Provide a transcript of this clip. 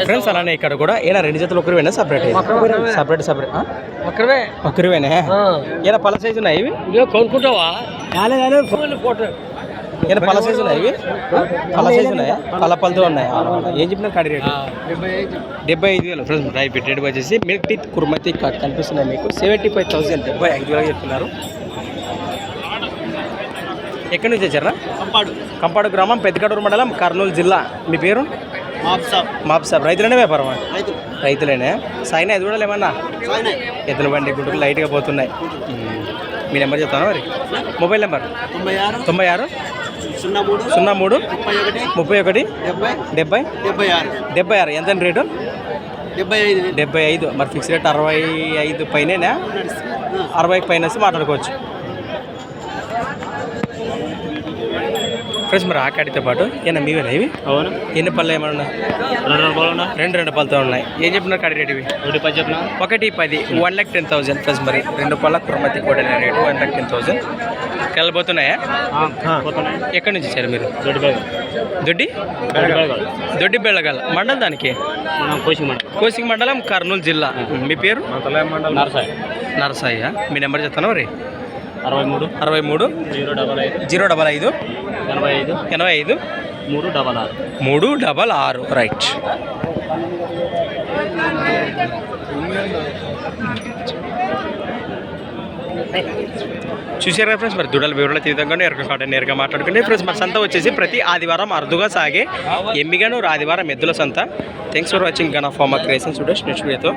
Friends అలానే ఇక్కడ కూడా ఏనా రెండు జతలు ఒకరివేనా సపరేట్ ఒకరివేనా ఏనా పళ్ళ సైజు ఉన్నాయి ఇవి కొనుక్కుంటావా ఏనా పళ్ళ సైజు ఉన్నాయి ఇవి పళ్ళ సైజు ఉన్నాయా పళ్ళతో ఉన్నాయి ఏం చెప్పినారు కాడి రేటు 75,000 ఫ్రెండ్స్ రైట్ రేట్ వచ్చేసి మిల్క్ టీత్ కుర్మతి కనిపిస్తున్నాయి మీకు 75,000 75,000 చెప్తున్నారు. ఎక్కడి నుంచి వచ్చారా? కంపాడు గ్రామం పెద్దకడూరు మండలం కర్నూలు జిల్లా. మీ పేరు? మాప్సాబ్. రైతులనే వ్యాపారమా? రైతులేనే. సాయినా ఇది కూడా ఏమన్నా ఎద్దుల బండి గుంటూరు లైట్గా పోతున్నాయి. మీ నెంబర్ చెప్తాను మరి. మొబైల్ నెంబర్ 96 03 31 70 ఎంత రేటు? 75. మరి ఫిక్స్ రేట్ 65 పైన 60 పైన మాట్లాడుకోవచ్చు ఫ్రెండ్స్. మరి ఆ కాడితో పాటు ఏమన్నా మీవేనా ఇవి? అవును. ఎన్ని పళ్ళు ఏమన్నా? రెండు పళ్ళతో ఉన్నాయి. ఏం చెప్పినారు కాడి రేటు ఇవి? 110 1,10,000 ఫ్రెండ్స్. మరి రెండు పళ్ళ కుర్మతి కూడా రేటు 1,10,000. వెళ్ళబోతున్నాయా? ఎక్కడి నుంచి వచ్చారు మీరు? దొడ్డి బెళ్ళగల మండలం. దానికి కోసింగ్ మండలం కర్నూలు జిల్లా. మీ పేరు? నరసాయ్య. మీ నెంబర్ చెప్తాను మరి. 63 055 85 366. రైట్. చూసారా ఫ్రెండ్స్? మరి దుడల వివరాలు తీర్థంగానే నేరుగా మాట్లాడుకుంటే ఫ్రెండ్స్. మన సంత వచ్చేసి ప్రతి ఆదివారం అరుదుగా సాగే ఎమ్మిగాను ఆదివారం ఎద్దుల సంత. Thanks for watching gun of pharma creations. Next వీడియోతో